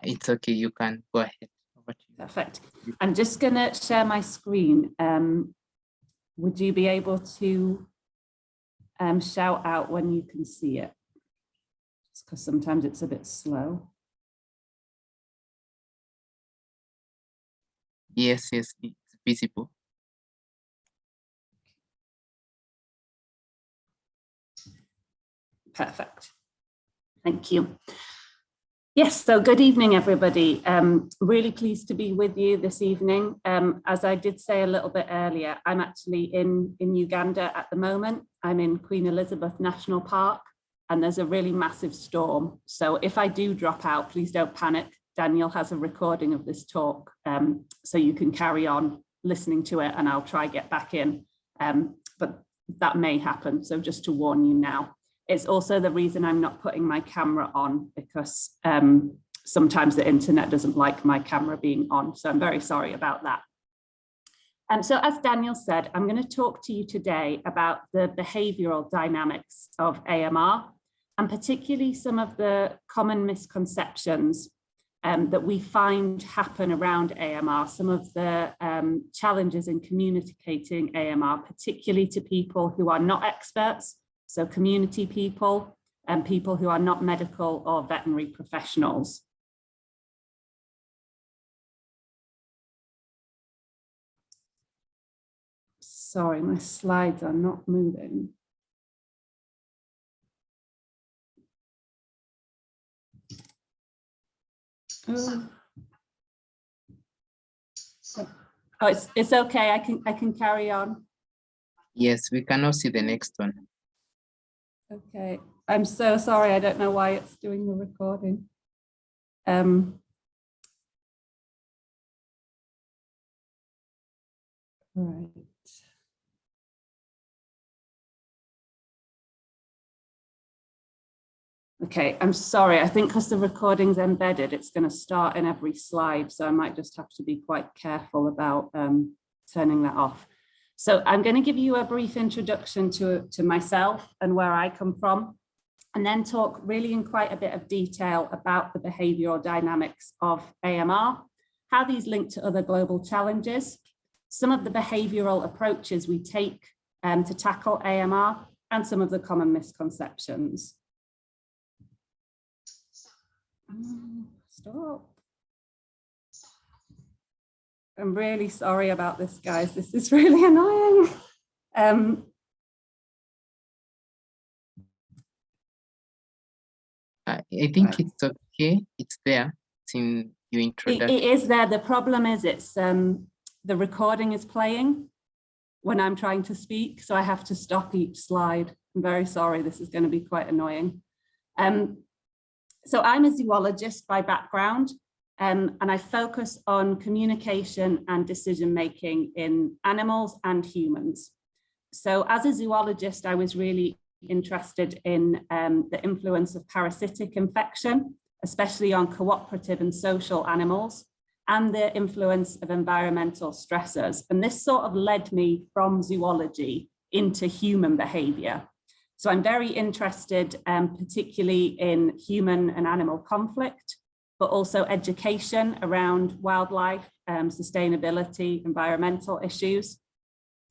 It's okay, you can go ahead. Perfect. I'm just going to share my screen. Would you be able to shout out when you can see it? Just because sometimes it's a bit slow. Yes, it's visible. Perfect. Thank you. Yes, so good evening, everybody. Really pleased to be with you this evening. As I did say a little bit earlier, I'm actually in Uganda at the moment. I'm in Queen Elizabeth National Park, and there's a really massive storm. So if I do drop out, please don't panic. Daniel has a recording of this talk, so you can carry on listening to it, and I'll try get back in. But that may happen, so just to warn you now. It's also the reason I'm not putting my camera on, because sometimes the internet doesn't like my camera being on. So I'm very sorry about that. So as Daniel said, I'm going to talk to you today about the behavioral dynamics of AMR, and particularly some of the common misconceptions that we find happen around AMR, some of the challenges in communicating AMR, particularly to people who are not experts. So community people and people who are not medical or veterinary professionals. Sorry, my slides are not moving. Oh, it's okay. I can carry on. Yes, we cannot see the next one. Okay, I'm so sorry. I don't know why it's doing the recording. Right. Okay, I'm sorry. I think because the recording's embedded, it's going to start in every slide. So I might just have to be quite careful about turning that off. So I'm going to give you a brief introduction to myself and where I come from, and then talk really in quite a bit of detail about the behavioural dynamics of AMR, how these link to other global challenges, some of the behavioural approaches we take to tackle AMR, and some of the common misconceptions. Stop. I'm really sorry about this, guys. This is really annoying. I think it's okay. It's there. It's in your introduction. It is there. The problem is it's the recording is playing when I'm trying to speak, so I have to stop each slide. I'm very sorry. This is going to be quite annoying. So I'm a zoologist by background. And I focus on communication and decision-making in animals and humans. So as a zoologist, I was really interested in the influence of parasitic infection, especially on cooperative and social animals, and the influence of environmental stressors. And this sort of led me from zoology into human behavior. So I'm very interested particularly in human and animal conflict, but also education around wildlife, sustainability, environmental issues,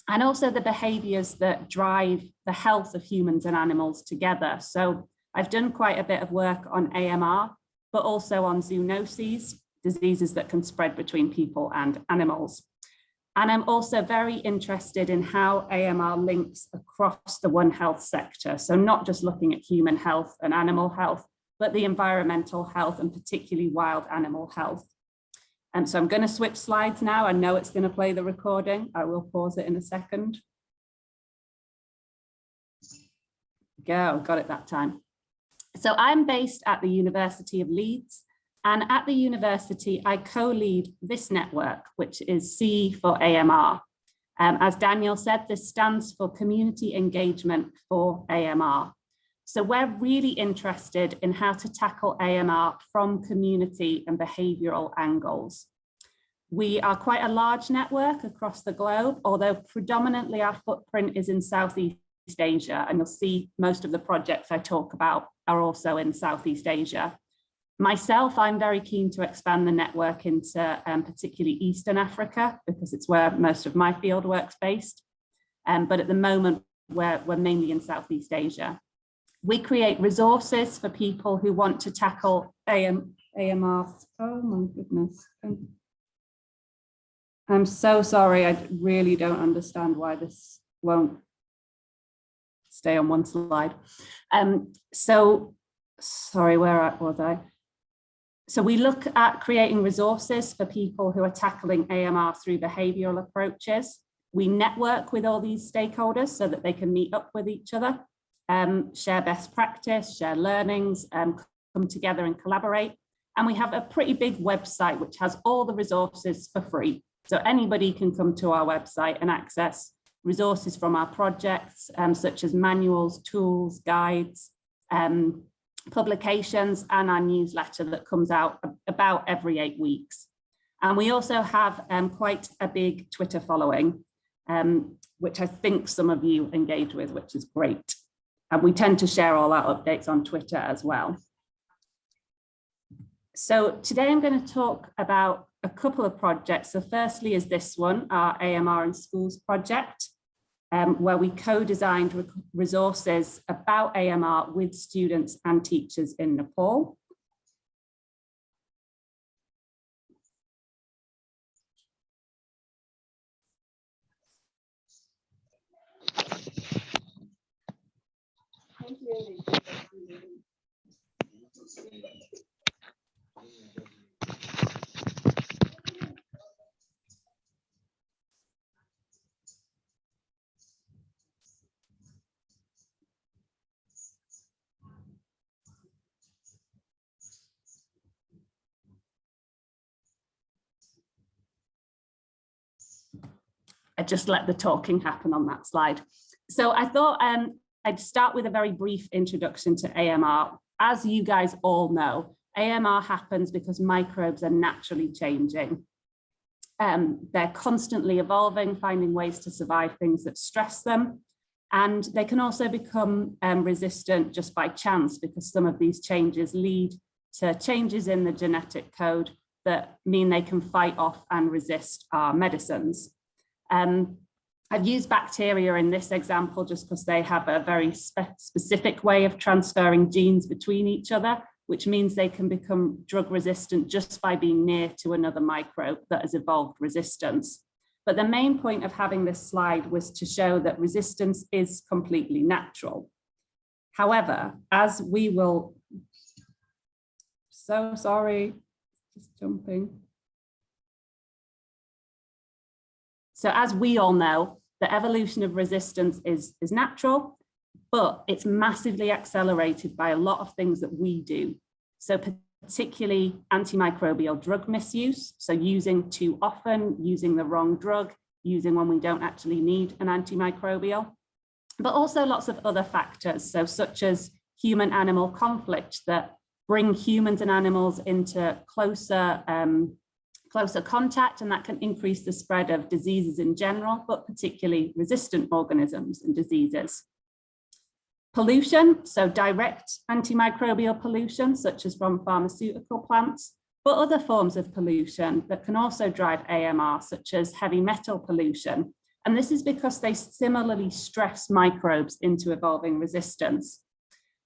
and also the behaviours that drive the health of humans and animals together. So I've done quite a bit of work on AMR, but also on zoonoses, diseases that can spread between people and animals. And I'm also very interested in how AMR links across the One Health sector. So not just looking at human health and animal health, but the environmental health and particularly wild animal health. And so I'm going to switch slides now. I know it's going to play the recording. I will pause it in a second. Go, got it that time. So I'm based at the University of Leeds, and at the university, I co-lead this network, which is C for AMR. As Daniel said, this stands for Community Engagement for AMR. So we're really interested in how to tackle AMR from community and behavioural angles. We are quite a large network across the globe, although predominantly our footprint is in Southeast Asia, and you'll see most of the projects I talk about are also in Southeast Asia. Myself, I'm very keen to expand the network into particularly Eastern Africa, because it's where most of my field work's based. But at the moment, we're mainly in Southeast Asia. We create resources for people who want to tackle AMR. Oh my goodness. I'm so sorry. I really don't understand why this won't stay on one slide. So sorry, where was I? So we look at creating resources for people who are tackling AMR through behavioral approaches. We network with all these stakeholders so that they can meet up with each other, share best practice, share learnings, come together and collaborate. And we have a pretty big website which has all the resources for free. So anybody can come to our website and access resources from our projects, such as manuals, tools, guides, publications, and our newsletter that comes out about every 8 weeks. And we also have quite a big Twitter following, which I think some of you engage with, which is great. And we tend to share all our updates on Twitter as well. So today I'm going to talk about a couple of projects. So firstly is this one, our AMR in Schools project, where we co-designed resources about AMR with students and teachers in Nepal. I just let the talking happen on that slide. So I thought I'd start with a very brief introduction to AMR. As you guys all know, AMR happens because microbes are naturally changing. They're constantly evolving, finding ways to survive things that stress them. And they can also become resistant just by chance, because some of these changes lead to changes in the genetic code that mean they can fight off and resist our medicines. I've used bacteria in this example just because they have a very specific way of transferring genes between each other, which means they can become drug resistant just by being near to another microbe that has evolved resistance. But the main point of having this slide was to show that resistance is completely natural. However, as we will, so sorry, just jumping. So as we all know, the evolution of resistance is natural, but it's massively accelerated by a lot of things that we do. So particularly antimicrobial drug misuse, so using too often, using the wrong drug, using when we don't actually need an antimicrobial, but also lots of other factors, so such as human-animal conflict that bring humans and animals into closer contact, and that can increase the spread of diseases in general, but particularly resistant organisms and diseases. Pollution, so direct antimicrobial pollution, such as from pharmaceutical plants, but other forms of pollution that can also drive AMR, such as heavy metal pollution. And this is because they similarly stress microbes into evolving resistance.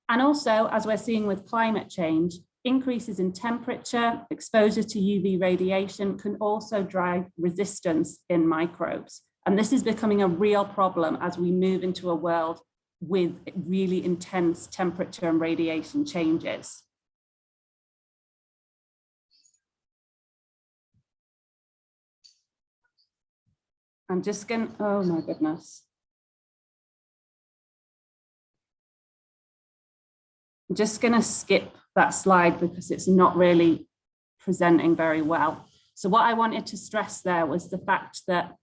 And also, as we're seeing with climate change, increases in temperature, exposure to UV radiation can also drive resistance in microbes. And this is becoming a real problem as we move into a world with really intense temperature and radiation changes. I'm just going to, oh my goodness. I'm just going to skip that slide because it's not really presenting very well. So what I wanted to stress there was the fact that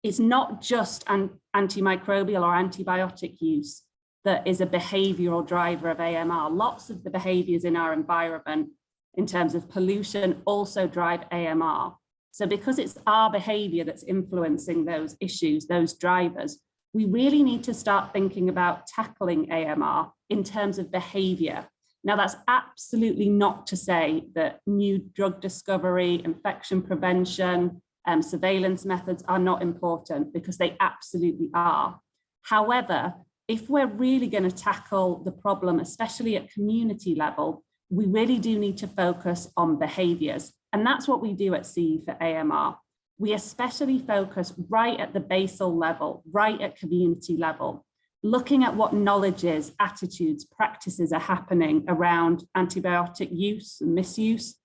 it's not just an antimicrobial or antibiotic use that is a behavioral driver of AMR. Lots of the behaviors in our environment in terms of pollution also drive AMR. So because it's our behavior that's influencing those issues, those drivers, we really need to start thinking about tackling AMR in terms of behavior. Now, that's absolutely not to say that new drug discovery, infection prevention, surveillance methods are not important, because they absolutely are. However, if we're really going to tackle the problem, especially at community level, we really do need to focus on behaviours. And that's what we do at CE for AMR. We especially focus right at the basal level, right at community level, looking at what knowledges, attitudes, practices are happening around antibiotic use and misuse,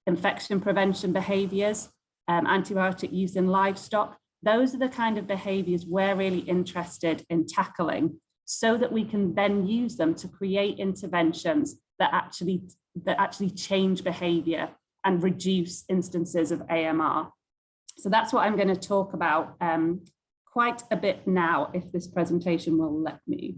infection prevention behaviours, antibiotic use in livestock. Those are the kind of behaviours we're really interested in tackling, so that we can then use them to create interventions that actually change behaviour and reduce instances of AMR. So that's what I'm going to talk about quite a bit now, if this presentation will let me.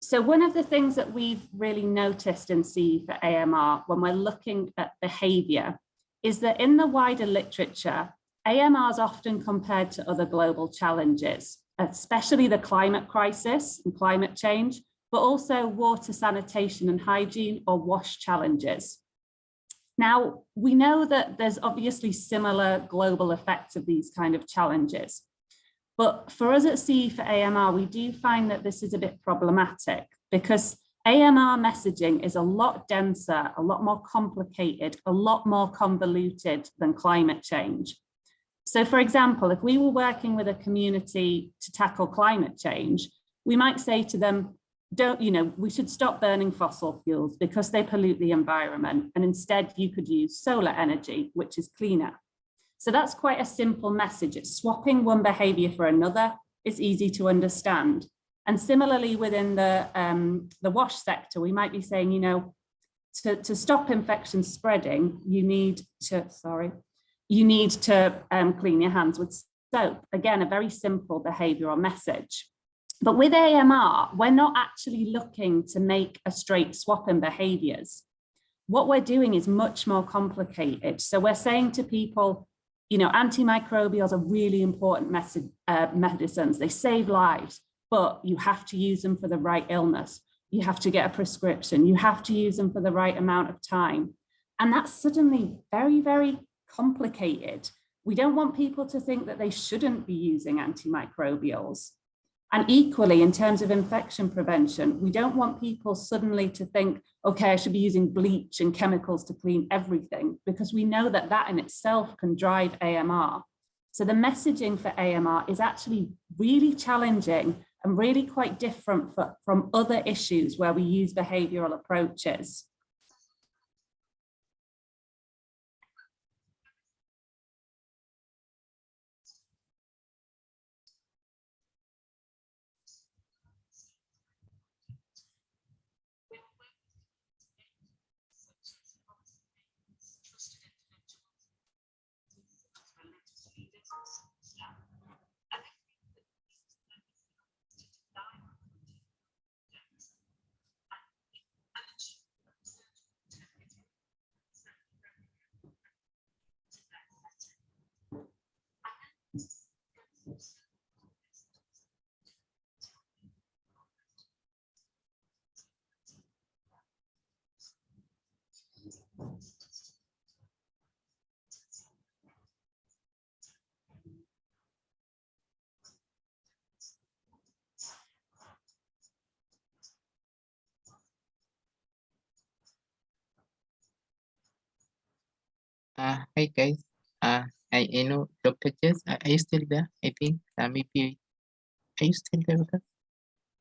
So one of the things that we've really noticed in CE for AMR when we're looking at behaviour is that in the wider literature, AMR is often compared to other global challenges, especially the climate crisis and climate change, but also water, sanitation and hygiene, or WASH challenges. Now, we know that there's obviously similar global effects of these kind of challenges, but for us at CE for AMR, we do find that this is a bit problematic, because AMR messaging is a lot denser, a lot more complicated, a lot more convoluted than climate change. So for example, if we were working with a community to tackle climate change, we might say to them, we should stop burning fossil fuels because they pollute the environment, and instead you could use solar energy, which is cleaner. So that's quite a simple message. It's swapping one behavior for another. It's easy to understand. And similarly, within the WASH sector, we might be saying, to stop infection spreading, you need to clean your hands with soap. Again, a very simple behavioral message. But with AMR, we're not actually looking to make a straight swap in behaviors. What we're doing is much more complicated. So we're saying to people, antimicrobials are really important medicines. They save lives, but you have to use them for the right illness. You have to get a prescription. You have to use them for the right amount of time. And that's suddenly very, very complicated. We don't want people to think that they shouldn't be using antimicrobials. And equally, in terms of infection prevention, we don't want people suddenly to think, okay, I should be using bleach and chemicals to clean everything, because we know that that in itself can drive AMR. So the messaging for AMR is actually really challenging and really quite different from other issues where we use behavioral approaches. Hi guys. I know Dr. Jess. Are you still there? I think maybe. Are you still there with us?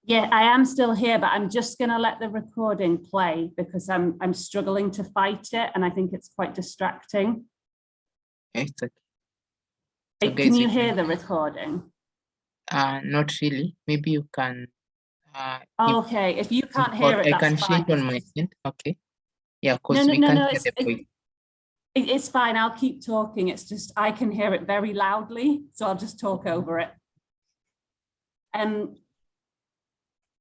Yeah, I am still here, but I'm just going to let the recording play because I'm struggling to fight it, and I think it's quite distracting. It's okay. So can you hear the recording? Not really. Maybe you can. Okay, if you can't hear it, I that's can fine. share it on my end. Okay. Yeah, because No, we can't hear the voice. It's fine. I'll keep talking. It's just I can hear it very loudly, so I'll just talk over it.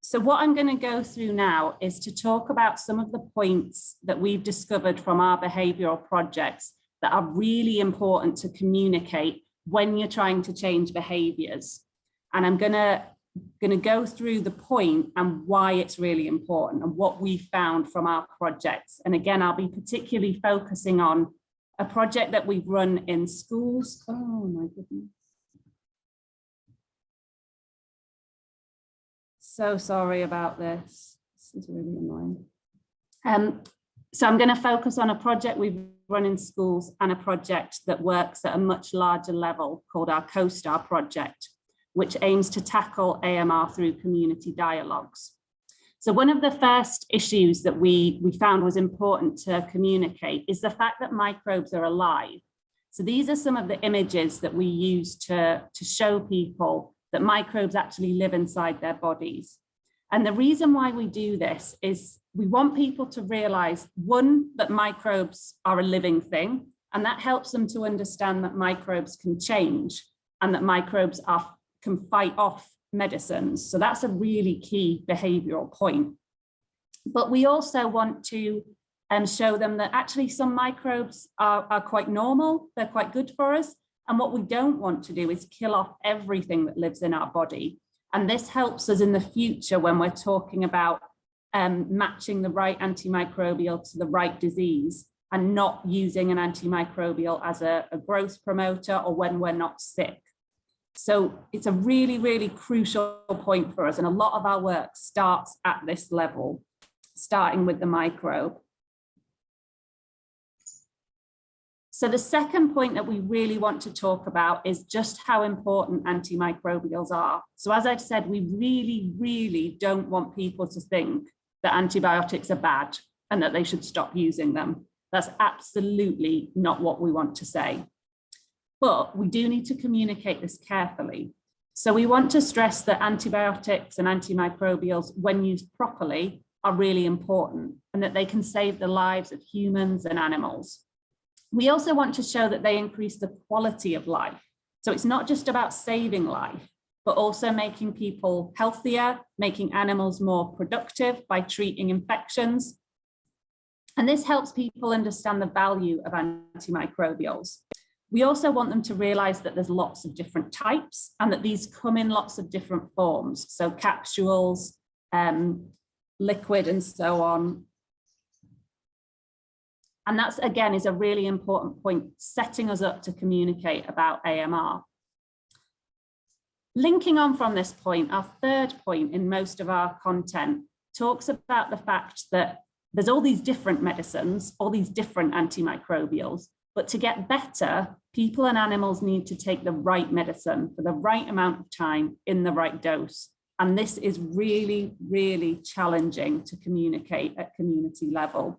So what I'm going to go through now is to talk about some of the points that we've discovered from our behavioural projects that are really important to communicate when you're trying to change behaviours. And I'm gonna go through the point and why it's really important and what we found from our projects. And again, I'll be particularly focusing on a project that we've run in schools. Oh my goodness. So sorry about this. This is really annoying. So I'm going to focus on a project we've run in schools and a project that works at a much larger level called our CoStar project, which aims to tackle AMR through community dialogues. So one of the first issues that we found was important to communicate is the fact that microbes are alive. So these are some of the images that we use to show people that microbes actually live inside their bodies. And the reason why we do this is we want people to realize, one, that microbes are a living thing, and that helps them to understand that microbes can change and that microbes can fight off medicines. So that's a really key behavioral point. But we also want to show them that actually some microbes are quite normal, they're quite good for us. And what we don't want to do is kill off everything that lives in our body. And this helps us in the future when we're talking about matching the right antimicrobial to the right disease and not using an antimicrobial as a growth promoter or when we're not sick. So it's a really, really crucial point for us. And a lot of our work starts at this level, starting with the microbe. So the second point that we really want to talk about is just how important antimicrobials are. So as I've said, we really, really don't want people to think that antibiotics are bad and that they should stop using them. That's absolutely not what we want to say. But we do need to communicate this carefully. So we want to stress that antibiotics and antimicrobials, when used properly, are really important and that they can save the lives of humans and animals. We also want to show that they increase the quality of life. So it's not just about saving life, but also making people healthier, making animals more productive by treating infections. And this helps people understand the value of antimicrobials. We also want them to realize that there's lots of different types and that these come in lots of different forms. So capsules, liquid, and so on. And that's, again, is a really important point, setting us up to communicate about AMR. Linking on from this point, our third point in most of our content talks about the fact that there's all these different medicines, all these different antimicrobials, but to get better, people and animals need to take the right medicine for the right amount of time in the right dose. And this is really, really challenging to communicate at community level.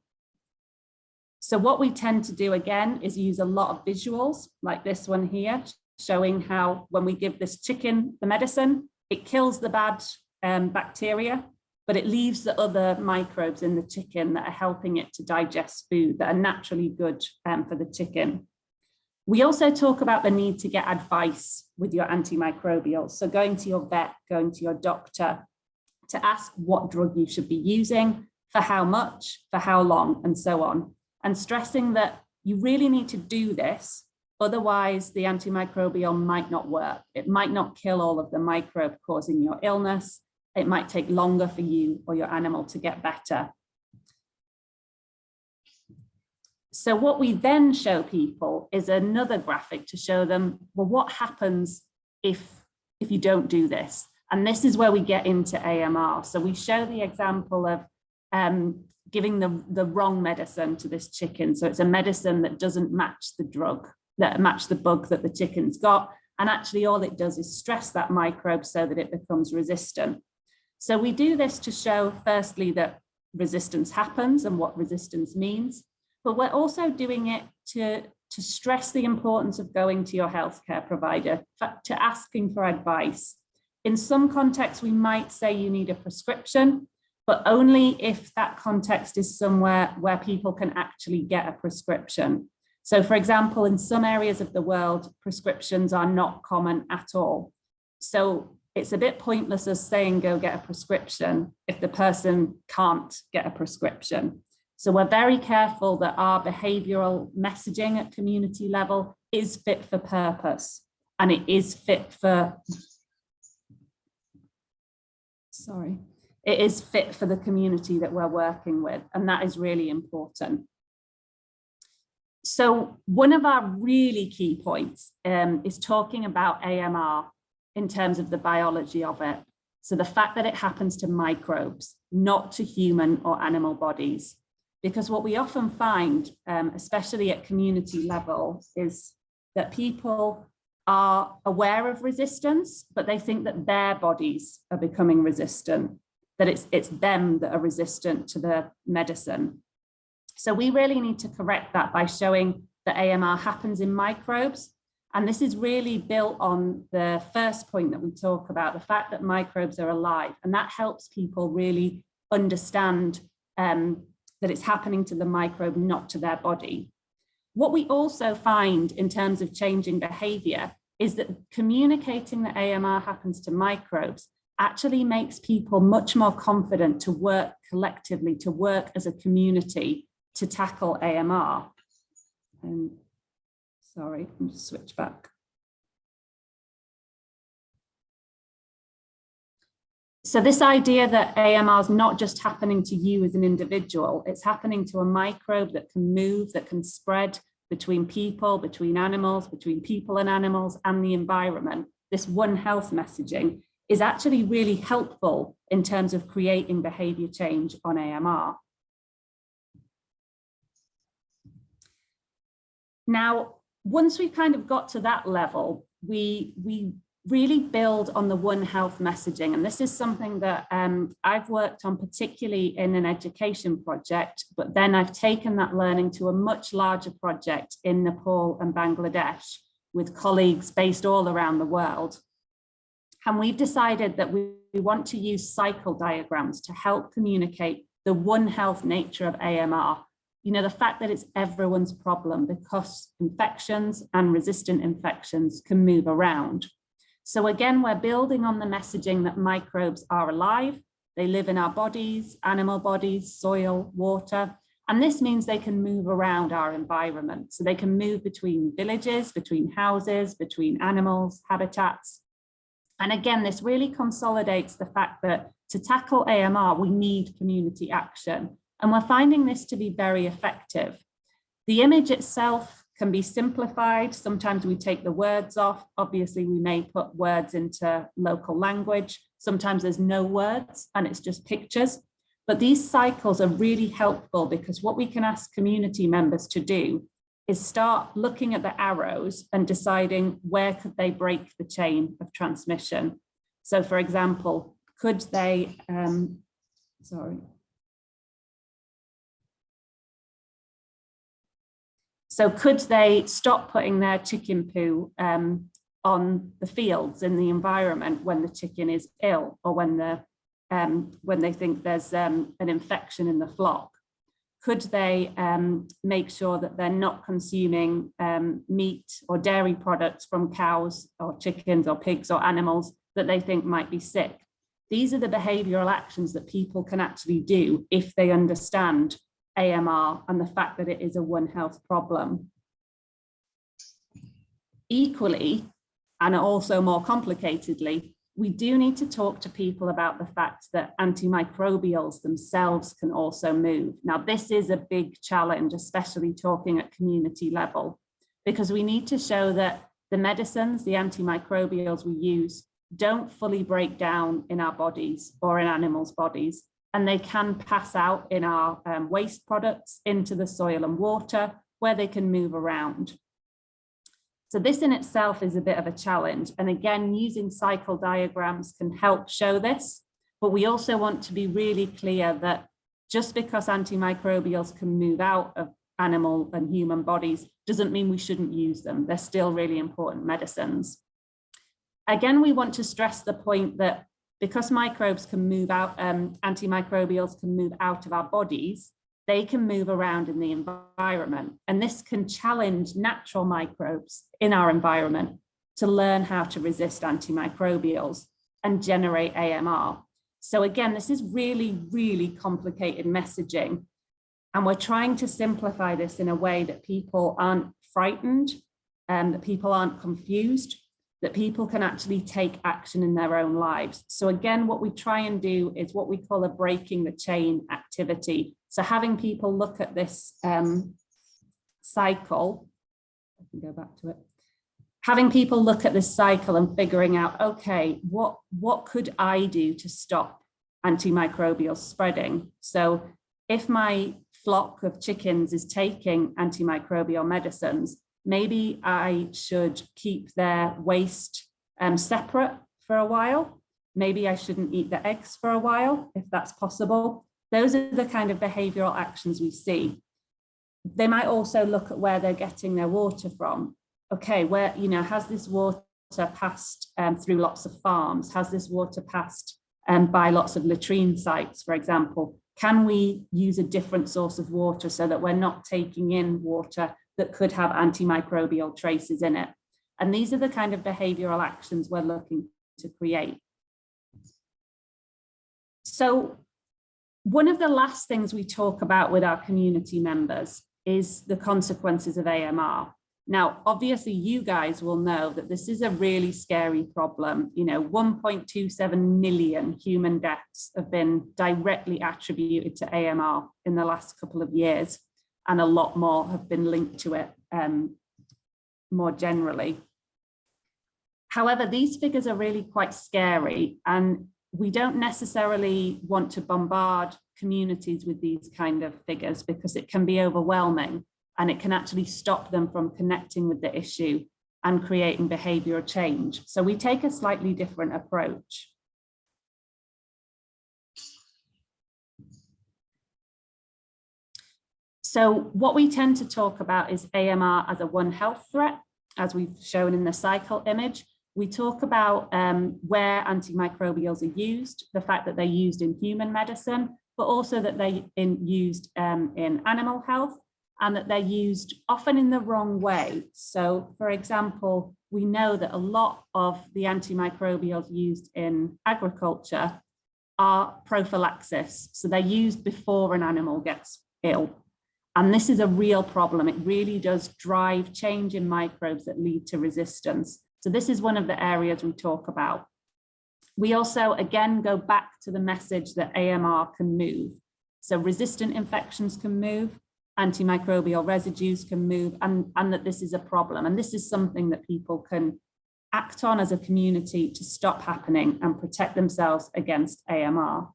So what we tend to do again is use a lot of visuals like this one here, showing how when we give this chicken the medicine, it kills the bad bacteria, but it leaves the other microbes in the chicken that are helping it to digest food that are naturally good for the chicken. We also talk about the need to get advice with your antimicrobials. So going to your vet, going to your doctor to ask what drug you should be using, for how much, for how long, and so on. And stressing that you really need to do this, otherwise the antimicrobial might not work. It might not kill all of the microbe causing your illness. It might take longer for you or your animal to get better. So what we then show people is another graphic to show them, well, what happens if you don't do this? And this is where we get into AMR. So we show the example of giving the wrong medicine to this chicken. So it's a medicine that doesn't match the drug, that match the bug that the chicken's got. And actually all it does is stress that microbe so that it becomes resistant. So we do this to show firstly that resistance happens and what resistance means, but we're also doing it to stress the importance of going to your healthcare provider, to asking for advice. In some contexts, we might say you need a prescription, but only if that context is somewhere where people can actually get a prescription. So for example, in some areas of the world, prescriptions are not common at all. So it's a bit pointless us saying go get a prescription if the person can't get a prescription. So we're very careful that our behavioral messaging at community level is fit for purpose and it is fit for it is fit for the community that we're working with, and that is really important. So one of our really key points is talking about AMR in terms of the biology of it. So the fact that it happens to microbes, not to human or animal bodies. Because what we often find, especially at community level, is that people are aware of resistance, but they think that their bodies are becoming resistant, that it's them that are resistant to the medicine. So we really need to correct that by showing that AMR happens in microbes. And this is really built on the first point that we talk about, the fact that microbes are alive. And that helps people really understand that it's happening to the microbe, not to their body. What we also find in terms of changing behavior is that communicating that AMR happens to microbes actually makes people much more confident to work collectively, to work as a community to tackle AMR. Sorry, I'll just switch back. So this idea that AMR is not just happening to you as an individual, it's happening to a microbe that can move, that can spread between people, between animals, between people and animals and the environment. This One Health messaging is actually really helpful in terms of creating behavior change on AMR. Now, once we've kind of got to that level, we really build on the One Health messaging. And this is something that I've worked on particularly in an education project, but then I've taken that learning to a much larger project in Nepal and Bangladesh with colleagues based all around the world. And we've decided that we want to use cycle diagrams to help communicate the One Health nature of AMR. You know, the fact that it's everyone's problem because infections and resistant infections can move around. So again, we're building on the messaging that microbes are alive. They live in our bodies, animal bodies, soil, water. And this means they can move around our environment. So they can move between villages, between houses, between animals, habitats. And again, this really consolidates the fact that to tackle AMR, we need community action. And we're finding this to be very effective. The image itself can be simplified. Sometimes we take the words off. Obviously, we may put words into local language. Sometimes there's no words and it's just pictures. But these cycles are really helpful because what we can ask community members to do is start looking at the arrows and deciding where could they break the chain of transmission. So for example, could they, So could they stop putting their chicken poo on the fields in the environment when the chicken is ill or when they think there's an infection in the flock? Could they make sure that they're not consuming meat or dairy products from cows or chickens or pigs or animals that they think might be sick? These are the behavioural actions that people can actually do if they understand AMR and the fact that it is a One Health problem. Equally, and also more complicatedly, we do need to talk to people about the fact that antimicrobials themselves can also move. Now, this is a big challenge, especially talking at community level, because we need to show that the medicines, the antimicrobials we use, don't fully break down in our bodies or in animals' bodies, and they can pass out in our waste products into the soil and water where they can move around. So this in itself is a bit of a challenge. And again, using cycle diagrams can help show this, but we also want to be really clear that just because antimicrobials can move out of animal and human bodies doesn't mean we shouldn't use them. They're still really important medicines. Again, we want to stress the point that because microbes can move out, antimicrobials can move out of our bodies, they can move around in the environment. And this can challenge natural microbes in our environment to learn how to resist antimicrobials and generate AMR. So again, this is really, really complicated messaging. And we're trying to simplify this in a way that people aren't frightened and that people aren't confused. that people can actually take action in their own lives. So again, what we try and do is what we call a breaking the chain activity. So having people look at this cycle, I can go back to it. Having people look at this cycle and figuring out, okay, what could I do to stop antimicrobial spreading? So if my flock of chickens is taking antimicrobial medicines, maybe I should keep their waste separate for a while. Maybe I shouldn't eat the eggs for a while, if that's possible. Those are the kind of behavioral actions we see. They might also look at where they're getting their water from. Okay, where, has this water passed through lots of farms? Has this water passed by lots of latrine sites, for example? Can we use a different source of water so that we're not taking in water that could have antimicrobial traces in it? And these are the kind of behavioral actions we're looking to create. So one of the last things we talk about with our community members is the consequences of AMR. Now, obviously, you guys will know that this is a really scary problem. 1.27 million human deaths have been directly attributed to AMR in the last couple of years, and a lot more have been linked to it more generally. However, these figures are really quite scary, and we don't necessarily want to bombard communities with these kind of figures because it can be overwhelming. And it can actually stop them from connecting with the issue and creating behavioral change. So we take a slightly different approach. So what we tend to talk about is AMR as a One Health threat, as we've shown in the cycle image. We talk about where antimicrobials are used, the fact that they're used in human medicine, but also that they're used in animal health, and that they're used often in the wrong way. So, for example, we know that a lot of the antimicrobials used in agriculture are prophylaxis. So they're used before an animal gets ill. And this is a real problem. It really does drive change in microbes that lead to resistance. So this is one of the areas we talk about. We also, again, go back to the message that AMR can move. So resistant infections can move, antimicrobial residues can move, and that this is a problem. And this is something that people can act on as a community to stop happening and protect themselves against AMR.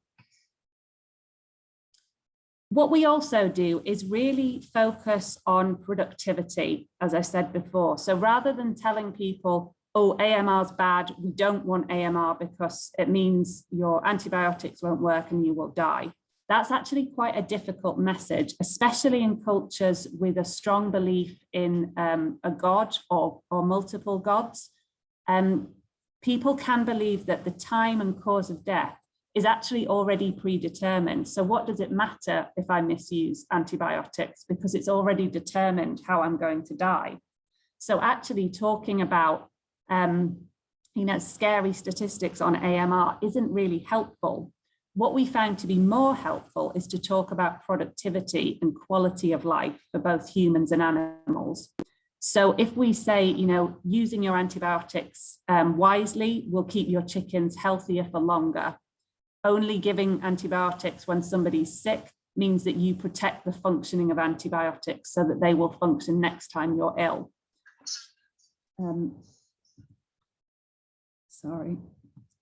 What we also do is really focus on productivity, as I said before. So rather than telling people, oh, AMR is bad, we don't want AMR because it means your antibiotics won't work and you will die. That's actually quite a difficult message, especially in cultures with a strong belief in a god or multiple gods. People can believe that the time and cause of death is actually already predetermined. So what does it matter if I misuse antibiotics? Because it's already determined how I'm going to die. So actually talking about scary statistics on AMR isn't really helpful. What we found to be more helpful is to talk about productivity and quality of life for both humans and animals. So if we say, using your antibiotics wisely will keep your chickens healthier for longer, only giving antibiotics when somebody's sick means that you protect the functioning of antibiotics so that they will function next time you're ill. Sorry,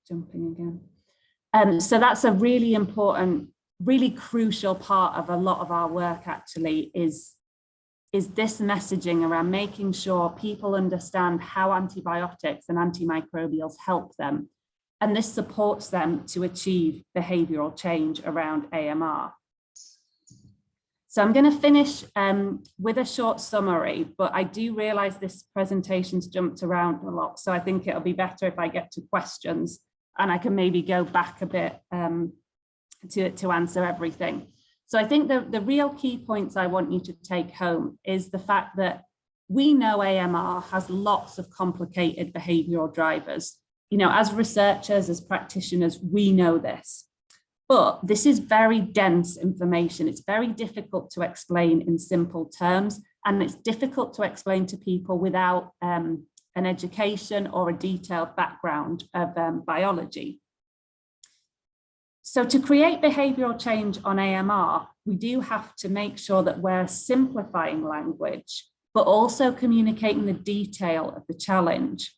jumping again. So that's a really important, really crucial part of a lot of our work actually is this messaging around making sure people understand how antibiotics and antimicrobials help them. And this supports them to achieve behavioral change around AMR. So I'm going to finish with a short summary, but I do realize this presentation's jumped around a lot. So I think it'll be better if I get to questions and I can maybe go back a bit to answer everything. So I think the real key points I want you to take home is the fact that we know AMR has lots of complicated behavioral drivers. As researchers, as practitioners, we know this. But this is very dense information. It's very difficult to explain in simple terms, and it's difficult to explain to people without an education or a detailed background of biology. So to create behavioural change on AMR, we do have to make sure that we're simplifying language, but also communicating the detail of the challenge.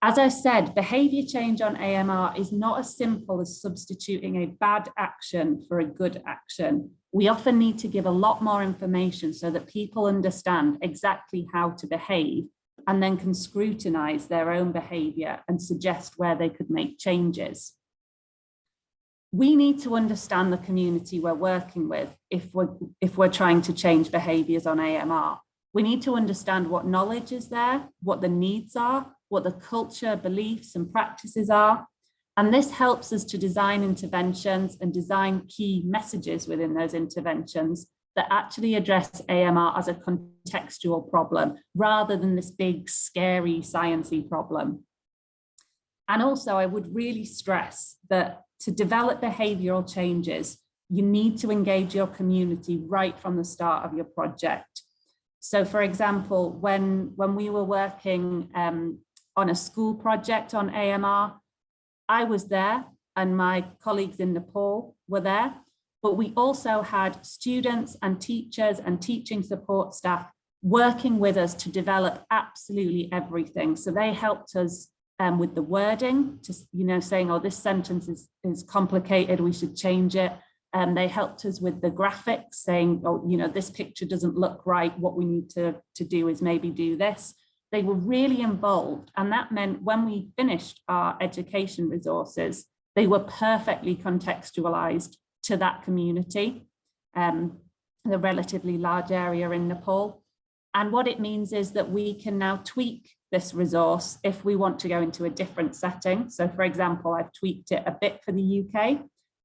As I said, behaviour change on AMR is not as simple as substituting a bad action for a good action. We often need to give a lot more information so that people understand exactly how to behave and then can scrutinise their own behaviour and suggest where they could make changes. We need to understand the community we're working with if we're trying to change behaviours on AMR. We need to understand what knowledge is there, what the needs are, what the culture, beliefs and practices are. And this helps us to design interventions and design key messages within those interventions that actually address AMR as a contextual problem rather than this big, scary, sciencey problem. And also, I would really stress that to develop behavioural changes, you need to engage your community right from the start of your project. So for example, when we were working on a school project on AMR, I was there and my colleagues in Nepal were there, but we also had students and teachers and teaching support staff working with us to develop absolutely everything. So they helped us with the wording, just saying, oh, this sentence is complicated, we should change it. They helped us with the graphics, saying, oh, this picture doesn't look right, what we need to do is maybe do this. They were really involved, and that meant when we finished our education resources, they were perfectly contextualized to that community, the relatively large area in Nepal. And what it means is that we can now tweak this resource if we want to go into a different setting. So for example, I've tweaked it a bit for the UK,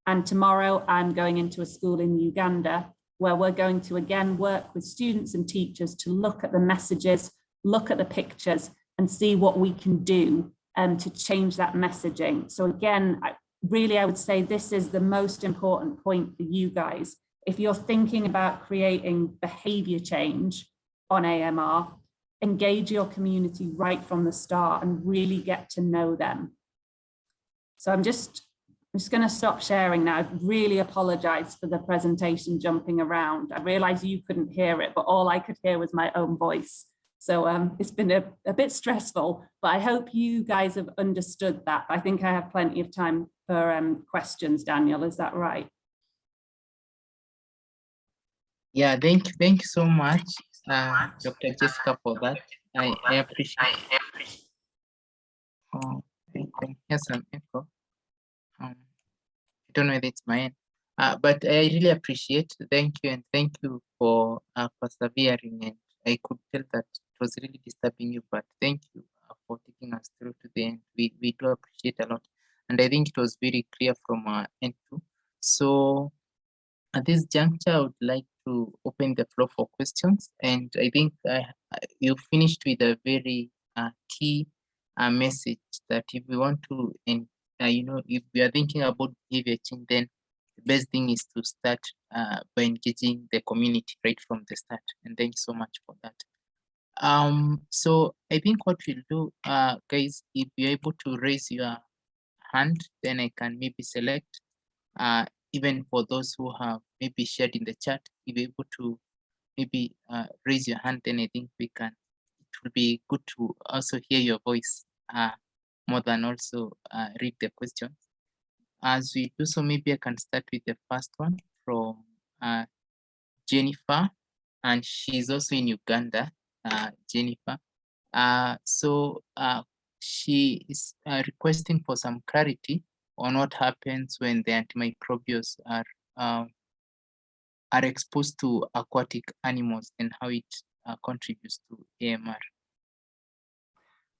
and tomorrow I'm going into a school in Uganda where we're going to again work with students and teachers to look at the messages, look at the pictures and see what we can do to change that messaging. So again, I would say this is the most important point for you guys. If you're thinking about creating behavior change on AMR, engage your community right from the start and really get to know them. So I'm just going to stop sharing now. I really apologize for the presentation jumping around. I realize you couldn't hear it, but all I could hear was my own voice. So it's been a bit stressful, but I hope you guys have understood that. I think I have plenty of time for questions, Daniel, is that right? Yeah, thank you so much, Dr. Jessica, for that. I appreciate it. Oh, I can hear some echo. I don't know if it's my end, but I really appreciate. Thank you, and thank you for persevering. And I could tell that it was really disturbing you, but thank you for taking us through to the end. We do appreciate a lot, and I think it was very clear from our end too. So at this juncture, I would like to open the floor for questions, and I think you finished with a very key message that if we want to, and if we are thinking about behavior change, then the best thing is to start by engaging the community right from the start. And thank you so much for that. So I think what we'll do, guys, if you're able to raise your hand, then I can maybe select, even for those who have maybe shared in the chat, if you're able to maybe raise your hand, then I think it will be good to also hear your voice more than also read the questions. As we do so, maybe I can start with the first one from Jennifer, and she's also in Uganda, Jennifer. So she is requesting for some clarity on what happens when the antimicrobials are exposed to aquatic animals and how it contributes to AMR.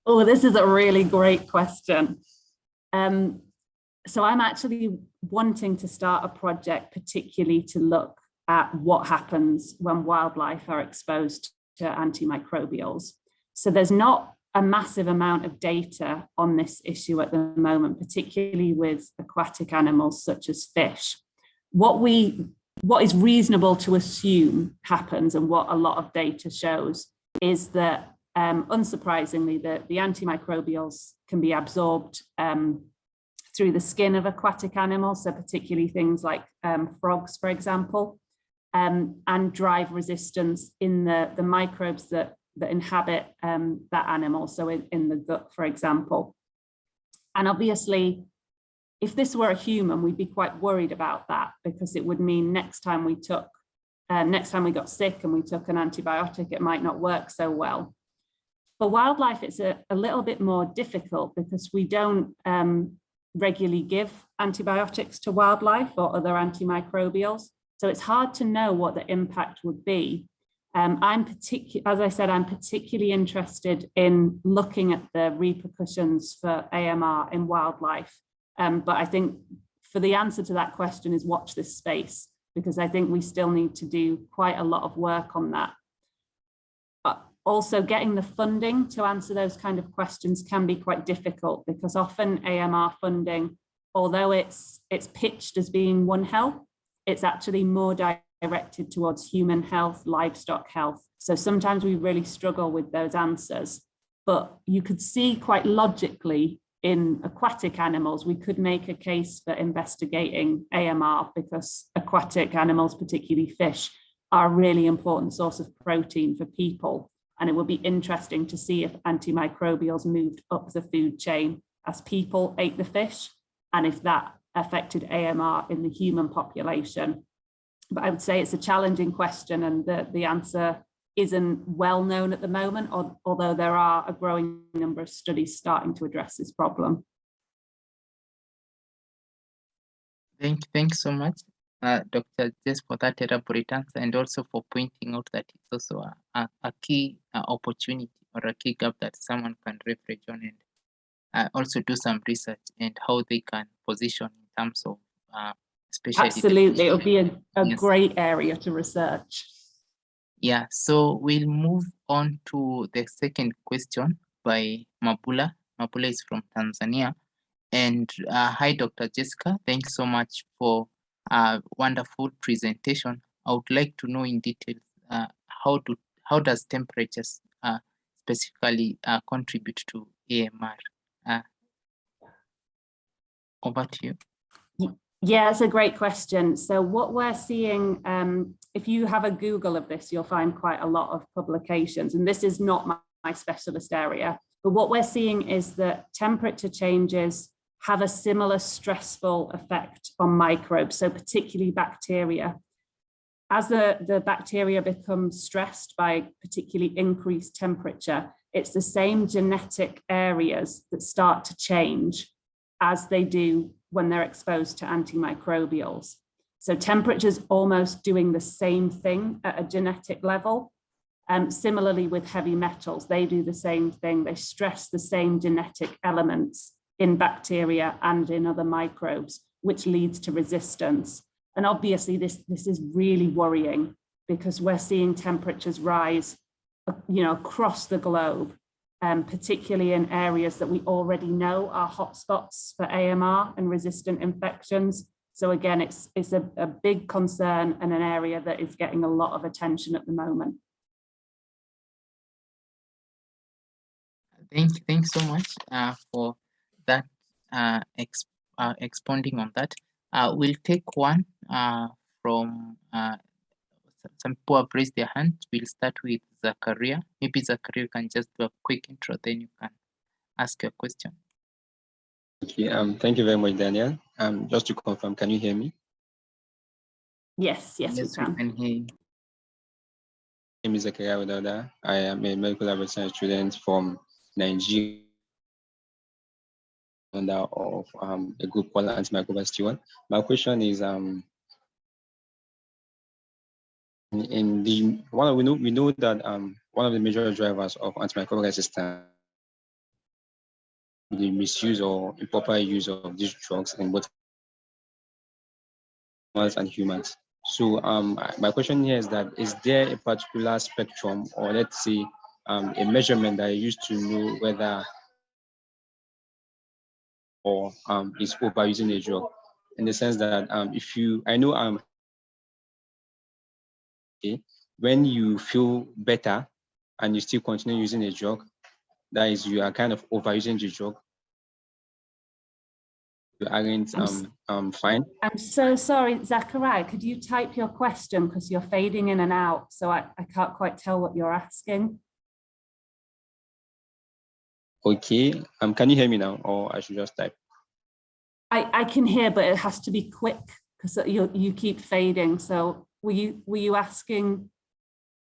Oh, this is a really great question. So I'm actually wanting to start a project particularly to look at what happens when wildlife are exposed to antimicrobials. So there's not a massive amount of data on this issue at the moment, particularly with aquatic animals such as fish. What is reasonable to assume happens, and what a lot of data shows, is that unsurprisingly, the antimicrobials can be absorbed through the skin of aquatic animals, so particularly things like frogs, for example, and drive resistance in the microbes that inhabit that animal, so in the gut, for example. And obviously, if this were a human, we'd be quite worried about that, because it would mean next time we got sick and we took an antibiotic, it might not work so well. For wildlife, it's a little bit more difficult because we don't regularly give antibiotics to wildlife or other antimicrobials. So it's hard to know what the impact would be. As I said, I'm particularly interested in looking at the repercussions for AMR in wildlife. But I think for the answer to that question is watch this space, because I think we still need to do quite a lot of work on that. Also, getting the funding to answer those kind of questions can be quite difficult, because often AMR funding, although it's pitched as being One Health, it's actually more directed towards human health, livestock health. So sometimes we really struggle with those answers. But you could see quite logically in aquatic animals, we could make a case for investigating AMR, because aquatic animals, particularly fish, are a really important source of protein for people. And it would be interesting to see if antimicrobials moved up the food chain as people ate the fish, and if that affected AMR in the human population. But I would say it's a challenging question, and the answer isn't well known at the moment, although there are a growing number of studies starting to address this problem. Thanks so much, Dr. Jess, for that elaborate answer, and also for pointing out that it's also a key opportunity or a key gap that someone can leverage on, and also do some research and how they can position in terms of especially. Absolutely, it would be a great area to research. Yeah, so we'll move on to the second question by Mabula. Mabula is from Tanzania. And hi, Dr. Jessica. Thanks so much for a wonderful presentation. I would like to know in detail how does temperatures specifically contribute to AMR? Over to you. Yeah, it's a great question. So what we're seeing, if you have a Google of this, you'll find quite a lot of publications, and this is not my specialist area, but what we're seeing is that temperature changes have a similar stressful effect on microbes, so particularly bacteria. As the bacteria become stressed by particularly increased temperature, it's the same genetic areas that start to change as they do when they're exposed to antimicrobials. So temperature's almost doing the same thing at a genetic level. Similarly with heavy metals, they do the same thing. They stress the same genetic elements in bacteria and in other microbes, which leads to resistance. And obviously this is really worrying, because we're seeing temperatures rise, across the globe, particularly in areas that we already know are hotspots for AMR and resistant infections. So again, it's a big concern and an area that is getting a lot of attention at the moment. Thanks so much for that expounding on that. We'll take one from some people have raised their hand. We'll start with Zakaria. Maybe Zakaria can just do a quick intro, then you can ask your question. Okay, thank you very much, Daniel. Just to confirm, can you hear me? Yes, we can hear you. My name is Zakaria Wadada. I am a medical laboratory student from Nigeria, under of a group called Antimicrobials Move. My question is, we know that one of the major drivers of antimicrobial resistance is the misuse or improper use of these drugs in both animals and humans. So my question here is that, is there a particular spectrum, or let's say a measurement that you use to know whether or is overusing a drug, in the sense that when you feel better, and you still continue using a drug, that is, you are kind of overusing the drug, you aren't fine. I'm so sorry, Zachariah, could you type your question, because you're fading in and out, so I can't quite tell what you're asking. Okay, can you hear me now, or I should just type? I can hear, but it has to be quick because you keep fading. So were you asking,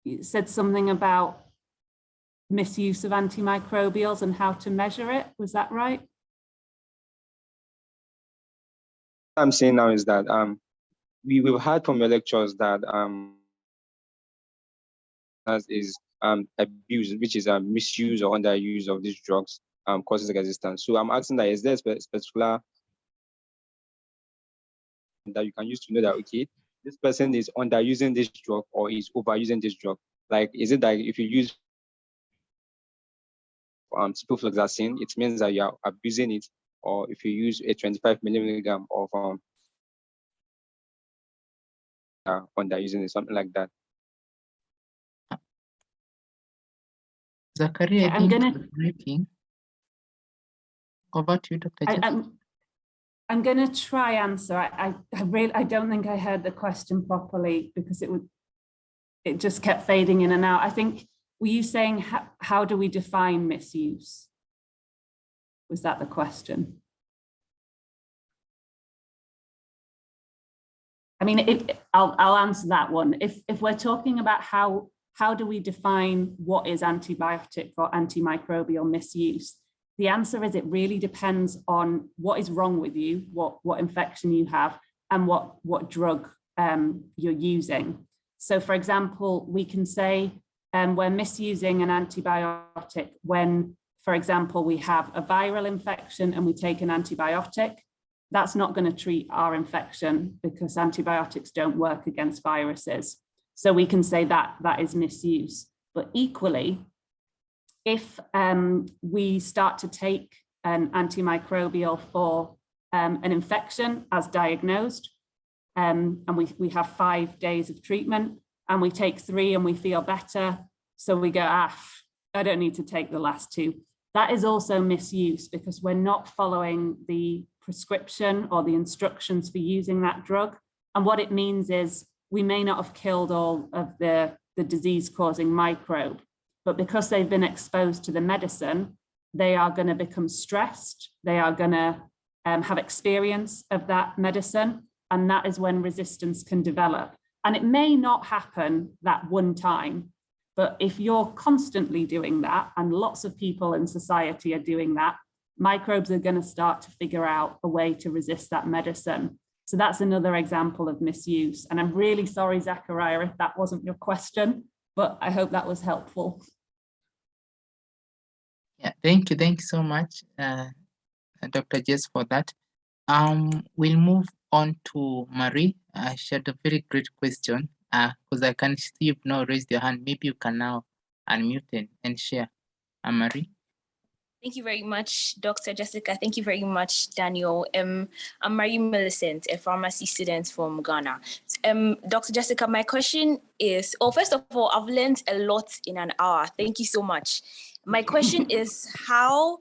you said something about misuse of antimicrobials and how to measure it, was that right? What I'm saying now is that we've heard from your lectures that is abuse, which is misuse or underuse of these drugs causes resistance. So I'm asking that, is there a particular that you can use to know that, okay, this person is underusing this drug or is overusing this drug? Like, is it that if you use ciprofloxacin, it means that you are abusing it, or if you use a 25 milligram of underusing it, something like that? Zachariah, I'm gonna breaking. Over to you, Dr. Jess. I'm going to try answer. I don't think I heard the question properly because it just kept fading in and out. I think, were you saying how do we define misuse? Was that the question? I mean, I'll answer that one. If we're talking about how do we define what is antibiotic or antimicrobial misuse, the answer is it really depends on what is wrong with you, what infection you have, and what drug you're using. So for example, we can say we're misusing an antibiotic when, for example, we have a viral infection and we take an antibiotic. That's not going to treat our infection because antibiotics don't work against viruses. So we can say that is misuse. But equally, if we start to take an antimicrobial for an infection as diagnosed, and we have 5 days of treatment, and we take 3 and we feel better, so we go, I don't need to take the last 2. That is also misuse because we're not following the prescription or the instructions for using that drug. And what it means is we may not have killed all of the disease-causing microbe, but because they've been exposed to the medicine, they are going to become stressed. They are going to have experience of that medicine. And that is when resistance can develop. And it may not happen that one time, but if you're constantly doing that, and lots of people in society are doing that, microbes are going to start to figure out a way to resist that medicine. So that's another example of misuse. And I'm really sorry, Zachariah, if that wasn't your question, but I hope that was helpful. Yeah, thank you so much, Dr. Jess, for that. We'll move on to Marie. She had a very great question because I can see you've now raised your hand. Maybe you can now unmute and share. Marie. Thank you very much, Dr. Jessica. Thank you very much, Daniel. I'm Marie Millicent, a pharmacy student from Ghana. Dr. Jessica, my question is, first of all, I've learned a lot in an hour. Thank you so much. My question is, how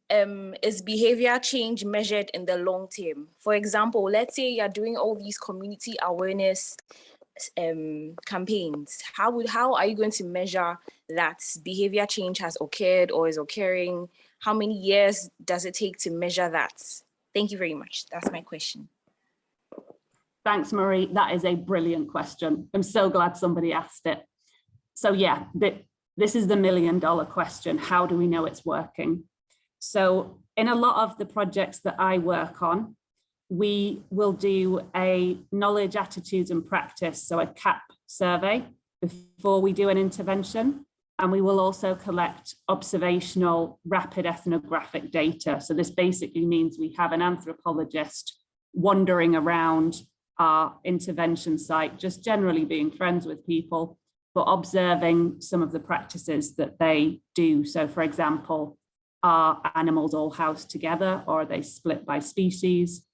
is behavior change measured in the long term? For example, let's say you're doing all these community awareness campaigns. How are you going to measure that behavior change has occurred or is occurring? How many years does it take to measure that? Thank you very much. That's my question. Thanks, Marie. That is a brilliant question. I'm so glad somebody asked it. So yeah, this is the $1 million question. How do we know it's working? So in a lot of the projects that I work on, we will do a knowledge, attitudes and practice, so a CAP survey before we do an intervention. And we will also collect observational rapid ethnographic data. So this basically means we have an anthropologist wandering around our intervention site, just generally being friends with people, but observing some of the practices that they do. So for example, are animals all housed together or are they split by species?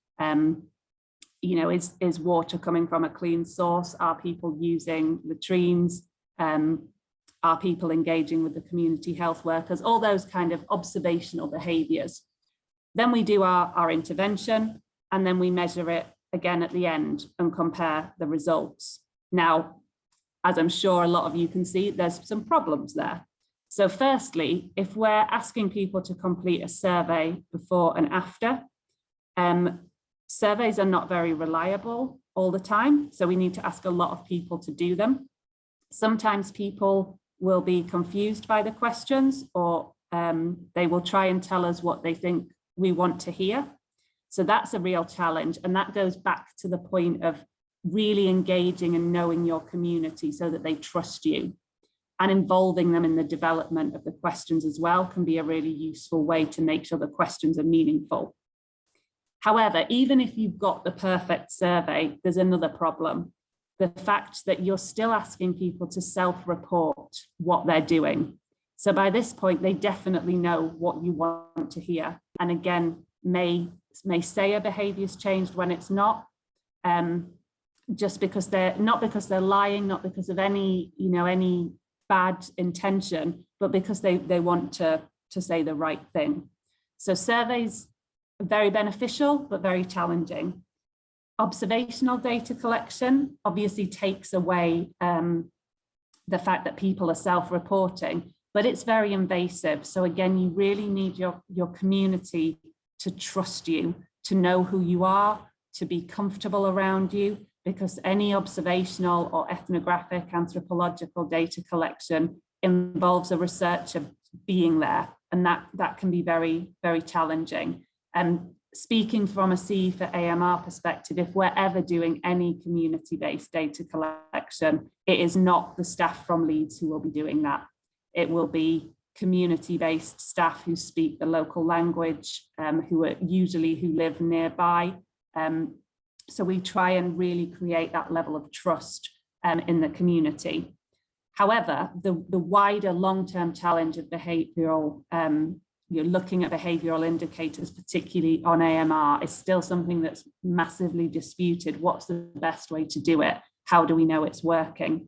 You know, is water coming from a clean source? Are people using latrines? Are people engaging with the community health workers? All those kind of observational behaviours. Then we do our intervention, and then we measure it again at the end and compare the results. Now, as I'm sure a lot of you can see, there's some problems there. So firstly, if we're asking people to complete a survey before and after, surveys are not very reliable all the time. So we need to ask a lot of people to do them. Sometimes people will be confused by the questions, or they will try and tell us what they think we want to hear. So that's a real challenge. And that goes back to the point of really engaging and knowing your community so that they trust you. And involving them in the development of the questions as well can be a really useful way to make sure the questions are meaningful. However, even if you've got the perfect survey, there's another problem. The fact that you're still asking people to self-report what they're doing. So by this point, they definitely know what you want to hear. And again, may say a behavior's changed when it's not, just because they're lying, not because of any, any bad intention, but because they want to say the right thing. So surveys are very beneficial, but very challenging. Observational data collection obviously takes away the fact that people are self-reporting, but it's very invasive. So again, you really need your community to trust you, to know who you are, to be comfortable around you, because any observational or ethnographic anthropological data collection involves a researcher being there, and that can be very, very challenging. And speaking from a CE for AMR perspective, if we're ever doing any community-based data collection, it is not the staff from Leeds who will be doing that. It will be community-based staff who speak the local language, who live nearby. So we try and really create that level of trust in the community. However, the wider long-term challenge of behavioural, you're looking at behavioural indicators, particularly on AMR, is still something that's massively disputed. What's the best way to do it? How do we know it's working?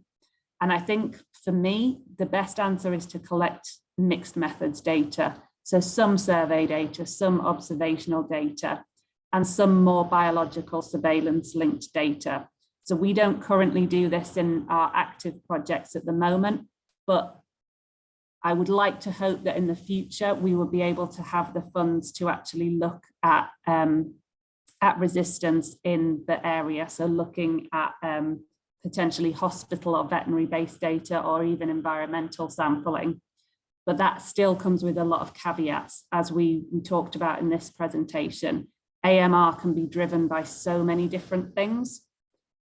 And I think for me, the best answer is to collect mixed methods data. So some survey data, some observational data, and some more biological surveillance linked data. So we don't currently do this in our active projects at the moment, but I would like to hope that in the future, we will be able to have the funds to actually look at resistance in the area. So looking at potentially hospital or veterinary based data, or even environmental sampling. But that still comes with a lot of caveats, as we talked about in this presentation. AMR can be driven by so many different things.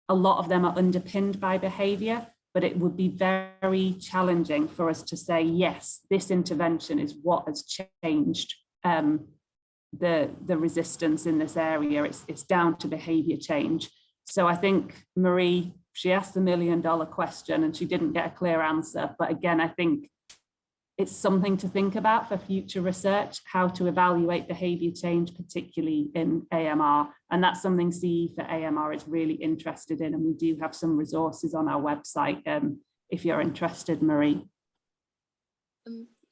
A lot of them are underpinned by behaviour, but it would be very challenging for us to say, yes, this intervention is what has changed the resistance in this area. It's down to behaviour change. So I think Marie, she asked the $1 million question and she didn't get a clear answer. But again, I think it's something to think about for future research, how to evaluate behaviour change, particularly in AMR. And that's something CE for AMR is really interested in. And we do have some resources on our website if you're interested, Marie.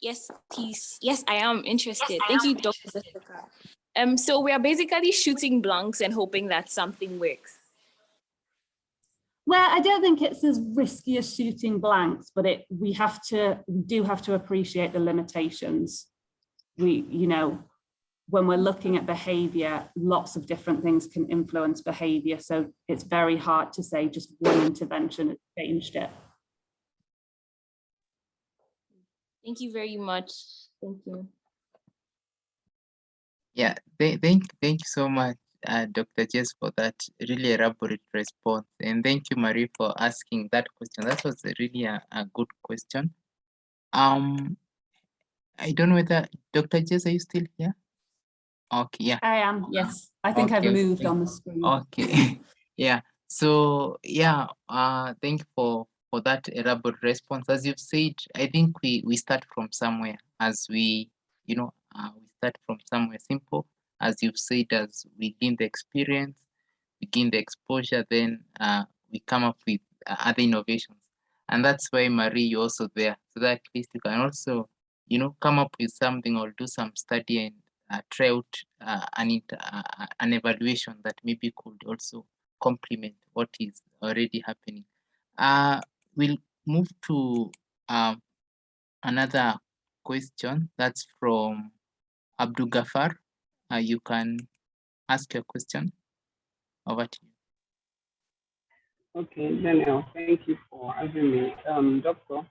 Yes, please. Yes, I am interested. Thank you, Dr. Jessica. So we are basically shooting blanks and hoping that something works. Well, I don't think it's as risky as shooting blanks, but we do have to appreciate the limitations. When we're looking at behaviour, lots of different things can influence behaviour. So it's very hard to say just one intervention has changed it. Thank you very much. Thank you. Yeah, thank you so much, Dr. Jess, for that really elaborate response. And thank you, Marie, for asking that question. That was really a good question. I don't know whether, Dr. Jess, are you still here? Okay, yeah. I am, yes. I think I've moved on the screen. Okay, yeah. So, yeah, thank you for that elaborate response. As you've said, I think we start from somewhere, as we start from somewhere simple. As you've said, as we gain the experience, we gain the exposure, then we come up with other innovations. And that's why, Marie, you're also there, so that at least you can also, come up with something or do some study and try out an evaluation that maybe could also complement what is already happening. We'll move to another question that's from Abdul Ghaffar. You can ask your question. Over to you. Okay, Daniel, thank you for having me. Doctor,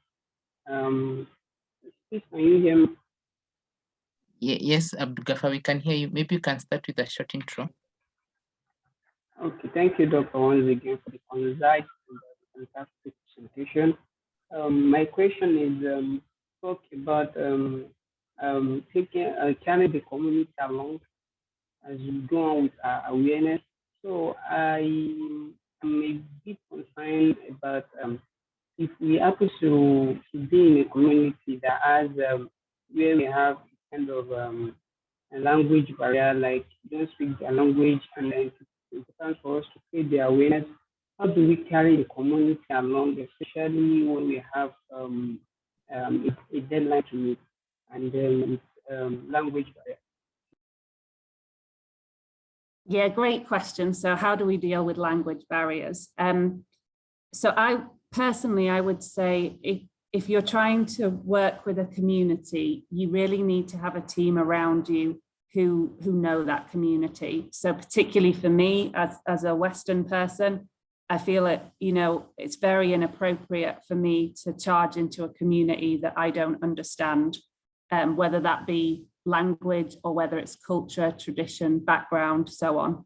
please, can you hear me? Yes, Abdul Ghaffar, we can hear you. Maybe you can start with a short intro. Okay, thank you, Doctor, once again for the concise and fantastic presentation. My question is talk about carrying the community along as we go on with our awareness. So I am a bit concerned about if we happen to be in a community that has where we have kind of a language barrier, like you don't speak their language, and then it's important for us to create the awareness. How do we carry the community along, especially when we have a deadline to meet and then language barrier? Yeah, great question. So how do we deal with language barriers? So I would say if you're trying to work with a community, you really need to have a team around you who know that community. So particularly for me as a Western person, I feel it's very inappropriate for me to charge into a community that I don't understand, whether that be language or whether it's culture, tradition, background, so on.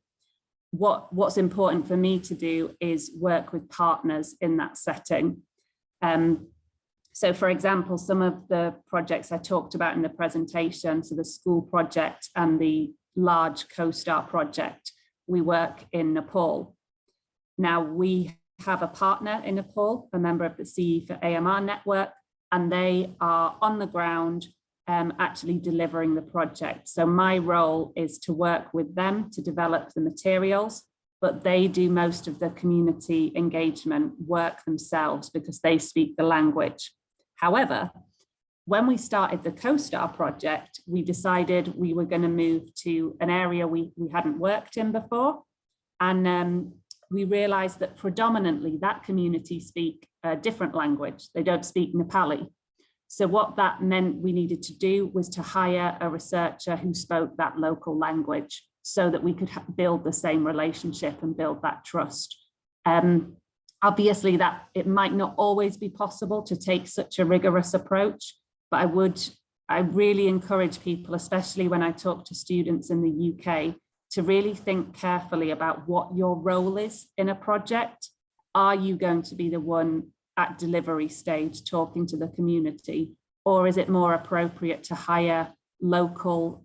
What's important for me to do is work with partners in that setting. So for example, some of the projects I talked about in the presentation, so the school project and the large CoStar project, we work in Nepal. Now we have a partner in Nepal, a member of the CE for AMR network, and they are on the ground actually delivering the project. So my role is to work with them to develop the materials, but they do most of the community engagement work themselves because they speak the language. However, when we started the CoStar project, we decided we were going to move to an area we hadn't worked in before. And we realized that predominantly that community speak a different language. They don't speak Nepali. So what that meant we needed to do was to hire a researcher who spoke that local language so that we could build the same relationship and build that trust. Obviously that it might not always be possible to take such a rigorous approach, but I really encourage people, especially when I talk to students in the UK, to really think carefully about what your role is in a project. Are you going to be the one at delivery stage talking to the community, or is it more appropriate to hire local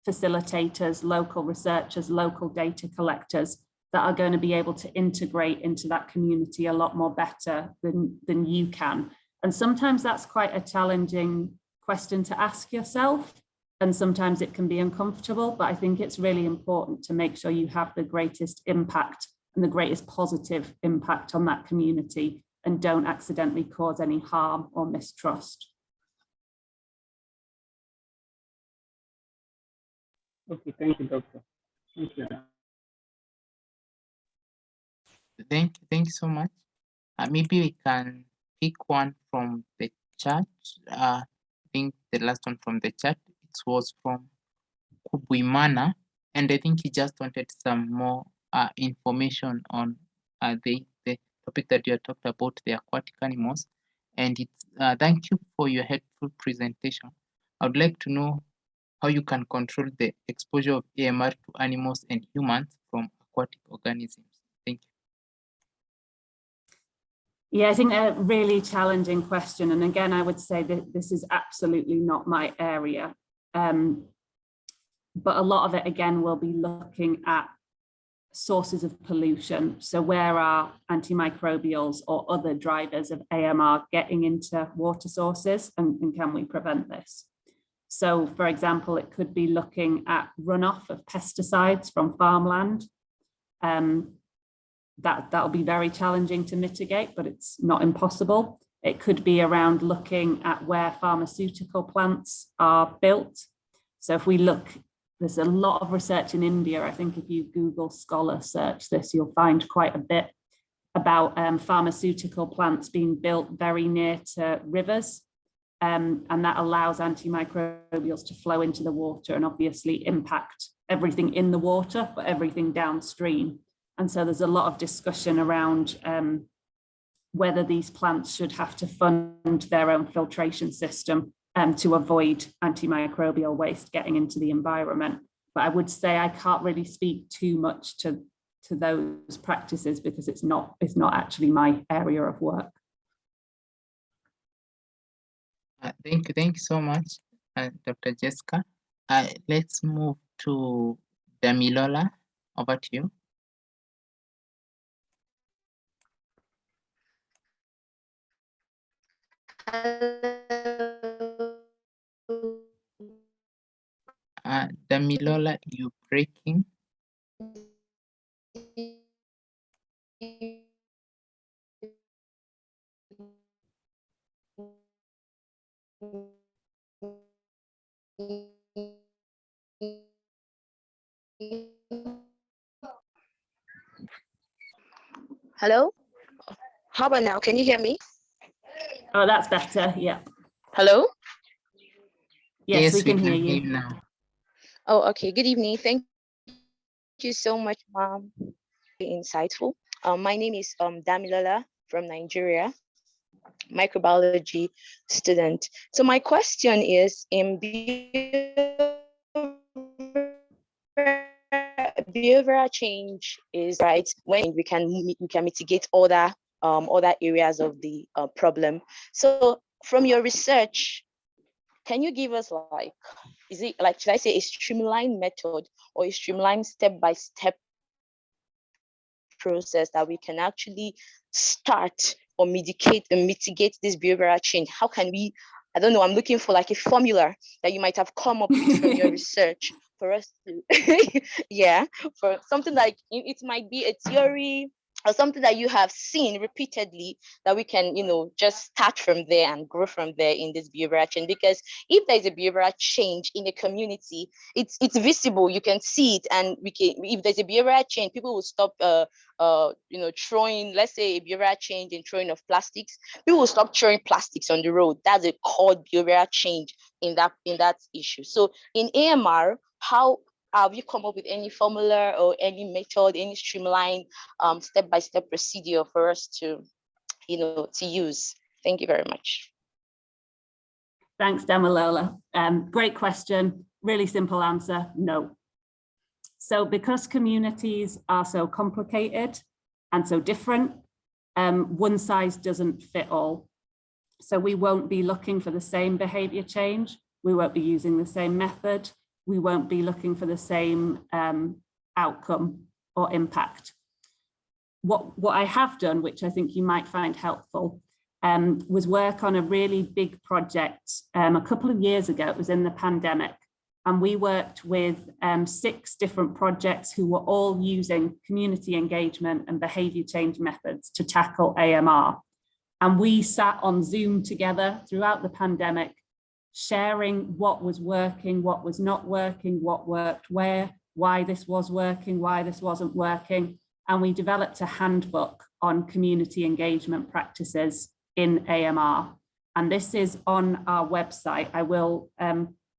facilitators, local researchers, local data collectors that are going to be able to integrate into that community a lot more better than you can? And sometimes that's quite a challenging question to ask yourself, and sometimes it can be uncomfortable, but I think it's really important to make sure you have the greatest impact and the greatest positive impact on that community and don't accidentally cause any harm or mistrust. Okay, thank you, Doctor. Thank you. Thank you so much. Maybe we can pick one from the chat. I think the last one from the chat, it was from Kubuimana, and I think he just wanted some more information on the topic that you talked about, the aquatic animals. And it's thank you for your helpful presentation. I would like to know how you can control the exposure of AMR to animals and humans from aquatic organisms. Thank you. Yeah, I think a really challenging question. And again, I would say that this is absolutely not my area. But a lot of it, again, will be looking at sources of pollution. So where are antimicrobials or other drivers of AMR getting into water sources, and can we prevent this? So for example, it could be looking at runoff of pesticides from farmland. that'll be very challenging to mitigate, but it's not impossible. It could be around looking at where pharmaceutical plants are built. So if we look, there's a lot of research in India. I think if you Google Scholar search this, you'll find quite a bit about pharmaceutical plants being built very near to rivers. And that allows antimicrobials to flow into the water and obviously impact everything in the water, but everything downstream. And so there's a lot of discussion around whether these plants should have to fund their own filtration system to avoid antimicrobial waste getting into the environment. But I would say I can't really speak too much to those practices because it's not actually my area of work. Thank you so much, Dr. Jessica. Let's move to Damilola. Over to you. Damilola, you're breaking. Hello? How about now? Can you hear me? Oh, that's better. Yeah. Hello? Yes, we can hear you now. Oh, okay. Good evening. Thank you so much, ma'am. Insightful. My name is Damilola from Nigeria, microbiology student. So my question is, in behavioral change is right when we can mitigate other areas of the problem. So from your research, can you give us like, is it like, should I say a streamlined method or a streamlined step-by-step process that we can actually start or mitigate this behavioral change? How can we, I don't know, I'm looking for like a formula that you might have come up with from your research for us to, yeah, for something like, it might be a theory or something that you have seen repeatedly that we can, just start from there and grow from there in this behavioral change. Because if there's a behavioral change in a community, it's visible, you can see it, and if there's a behavioral change, people will stop throwing, let's say a behavioral change in throwing of plastics, people will stop throwing plastics on the road. That's a called behavioral change in that issue. So in AMR, how have you come up with any formula or any method, any streamlined step-by-step procedure for us to use? Thank you very much. Thanks, Damilola. Great question. Really simple answer, no. So because communities are so complicated and so different, one size doesn't fit all. So we won't be looking for the same behavior change. We won't be using the same method. We won't be looking for the same outcome or impact. What I have done, which I think you might find helpful, was work on a really big project a couple of years ago. It was in the pandemic, and we worked with 6 different projects who were all using community engagement and behavior change methods to tackle AMR. And we sat on Zoom together throughout the pandemic, sharing what was working, what was not working, what worked where, why this was working, why this wasn't working. And we developed a handbook on community engagement practices in AMR. And this is on our website. I will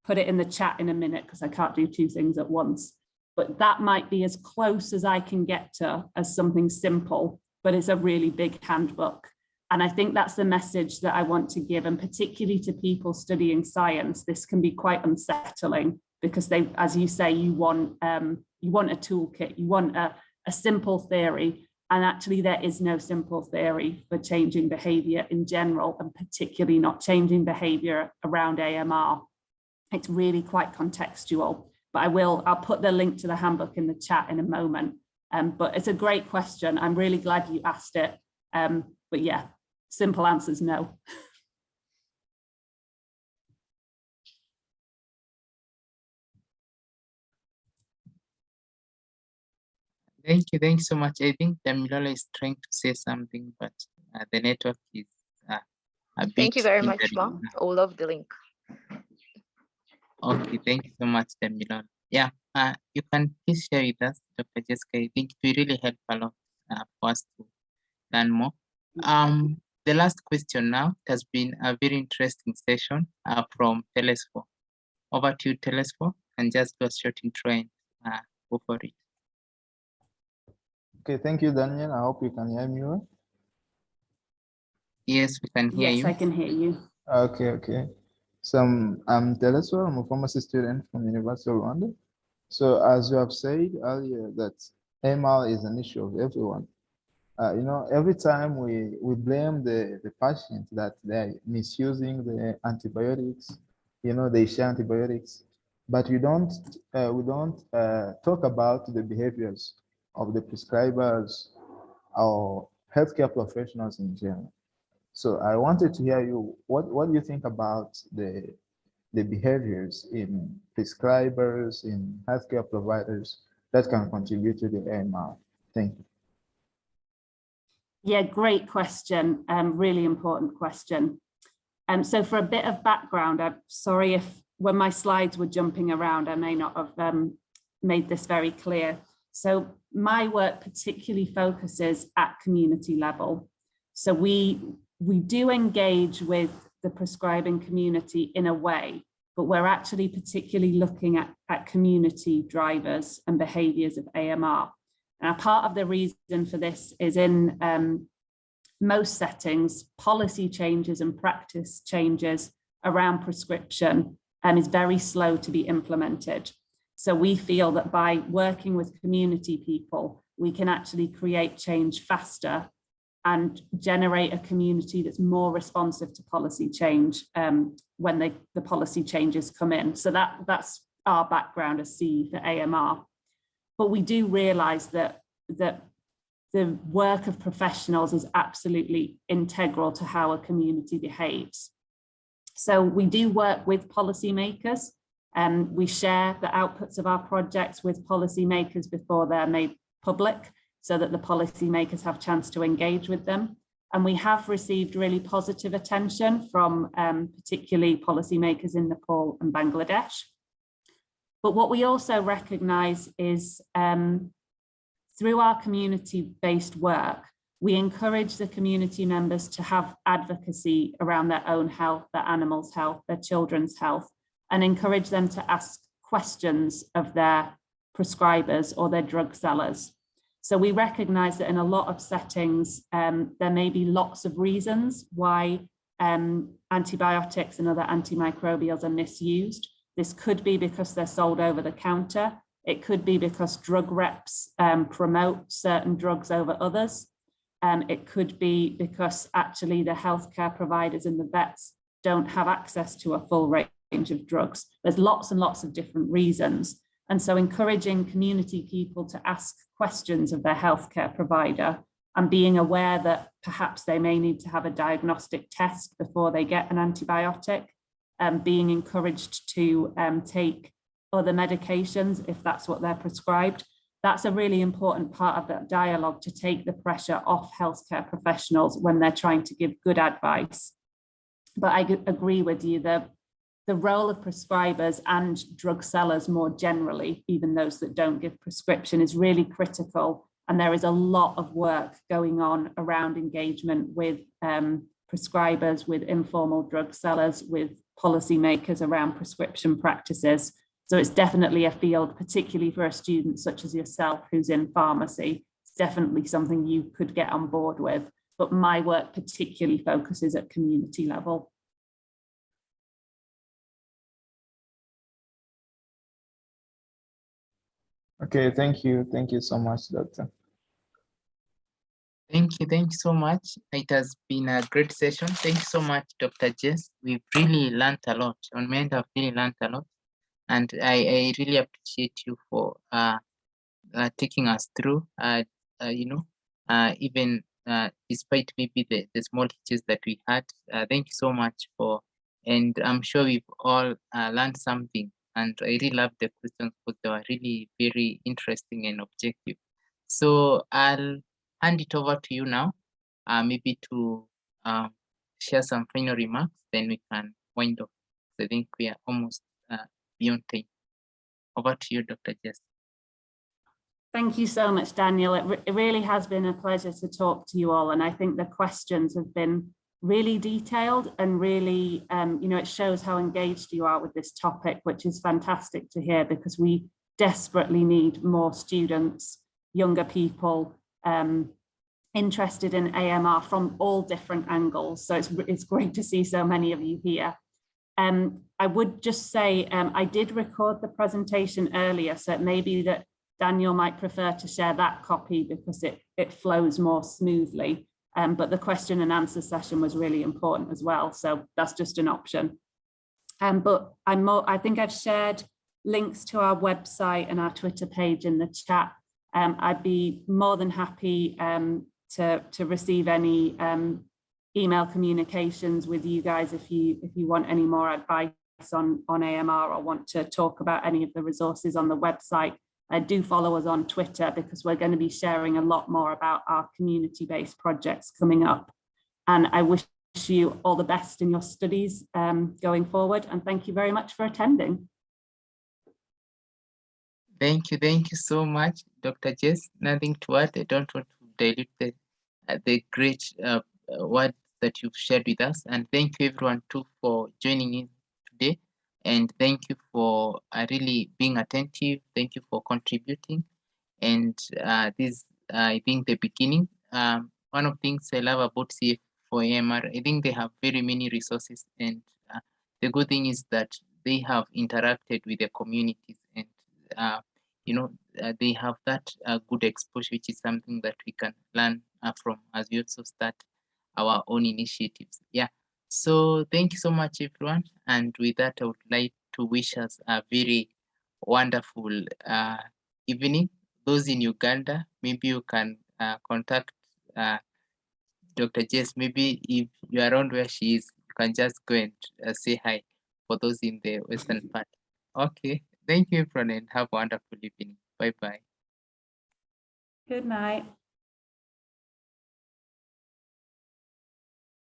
put it in the chat in a minute because I can't do 2 things at once. But that might be as close as I can get to as something simple, but it's a really big handbook. And I think that's the message that I want to give, and particularly to people studying science, this can be quite unsettling because they, as you say, you want a toolkit, you want a simple theory, and actually there is no simple theory for changing behavior in general, and particularly not changing behavior around AMR. It's really quite contextual, but I'll put the link to the handbook in the chat in a moment. But it's a great question. I'm really glad you asked it. But yeah, simple answer is no. Thank you so much. I think Damilola is trying to say something, but the network is a bit. Thank you very much, hindering. Ma. I will love the link. Okay, thank you so much, Damilola. Yeah, you can please share with us, Dr. Jessica. I think it will really help a lot for us to learn more. The last question now, it has been a very interesting session from Telesfor. Over to you, Telesfor, and just do a short intro and go for it. Okay, thank you, Daniel. I hope you can hear me well. Yes, we can hear you. Yes, I can hear you. Okay. So I'm Telesfor. I'm a pharmacy student from the University of London. So as you have said earlier, that AMR is an issue of everyone. Every time we blame the patient that they're misusing the antibiotics, they share antibiotics, but we don't talk about the behaviors of the prescribers or healthcare professionals in general. So I wanted to hear you, what do you think about the behaviors in prescribers, in healthcare providers that can contribute to the AMR? Thank you. Yeah, great question. Really important question. So for a bit of background, I'm sorry if when my slides were jumping around, I may not have made this very clear. So my work particularly focuses at community level. So we do engage with the prescribing community in a way, but we're actually particularly looking at community drivers and behaviors of AMR. Now, part of the reason for this is in most settings, policy changes and practice changes around prescription is very slow to be implemented. So we feel that by working with community people, we can actually create change faster and generate a community that's more responsive to policy change when the policy changes come in. So that's our background as CE for AMR. But we do realize that the work of professionals is absolutely integral to how a community behaves. So we do work with policymakers, and we share the outputs of our projects with policymakers before they're made public, so that the policymakers have a chance to engage with them. And we have received really positive attention from particularly policymakers in Nepal and Bangladesh. But what we also recognize is through our community-based work, we encourage the community members to have advocacy around their own health, their animals' health, their children's health, and encourage them to ask questions of their prescribers or their drug sellers. So we recognize that in a lot of settings, there may be lots of reasons why antibiotics and other antimicrobials are misused. This could be because they're sold over the counter. It could be because drug reps promote certain drugs over others. It could be because actually the healthcare providers and the vets don't have access to a full range of drugs. There's lots and lots of different reasons. And so encouraging community people to ask questions of their healthcare provider and being aware that perhaps they may need to have a diagnostic test before they get an antibiotic, being encouraged to take other medications if that's what they're prescribed. That's a really important part of that dialogue to take the pressure off healthcare professionals when they're trying to give good advice. But I agree with you, the role of prescribers and drug sellers more generally, even those that don't give prescription, is really critical. And there is a lot of work going on around engagement with prescribers, with informal drug sellers, with policymakers around prescription practices. So it's definitely a field, particularly for a student such as yourself who's in pharmacy, it's definitely something you could get on board with. But my work particularly focuses at community level. Okay, thank you. Thank you so much, Doctor. Thank you so much. It has been a great session. Thank you so much, Dr. Jess. We've really learned a lot. On my end, I've really learned a lot. And I really appreciate you for taking us through, even despite maybe the small hitches that we had. Thank you so much and I'm sure we've all learned something. And I really love the questions because they were really very interesting and objective. So I'll hand it over to you now, maybe to share some final remarks, then we can wind up. I think we are almost beyond time. Over to you, Dr. Jess. Thank you so much, Daniel. It really has been a pleasure to talk to you all. And I think the questions have been really detailed and really, it shows how engaged you are with this topic, which is fantastic to hear, because we desperately need more students, younger people interested in AMR from all different angles. So it's great to see so many of you here. I would just say I did record the presentation earlier, so it may be that Daniel might prefer to share that copy because it flows more smoothly. But the question and answer session was really important as well. So that's just an option. But I think I've shared links to our website and our Twitter page in the chat. I'd be more than happy to receive any email communications with you guys if you want any more advice on AMR or want to talk about any of the resources on the website. Do follow us on Twitter, because we're going to be sharing a lot more about our community-based projects coming up. And I wish you all the best in your studies going forward. And thank you very much for attending. Thank you so much, Dr. Jess. Nothing to add. I don't want to dilute the great words that you've shared with us. And thank you everyone too for joining in today. And thank you for really being attentive. Thank you for contributing. And this, I think, the beginning. One of the things I love about CF for AMR, I think they have very many resources. And the good thing is that they have interacted with the communities, and they have that good exposure, which is something that we can learn from as we also start our own initiatives. Yeah. So thank you so much, everyone. And with that, I would like to wish us a very wonderful evening. Those in Uganda, maybe you can contact Dr. Jess. Maybe if you're around where she is, you can just go and say hi for those in the Western part. Okay. Thank you, everyone, and have a wonderful evening. Bye-bye. Good night.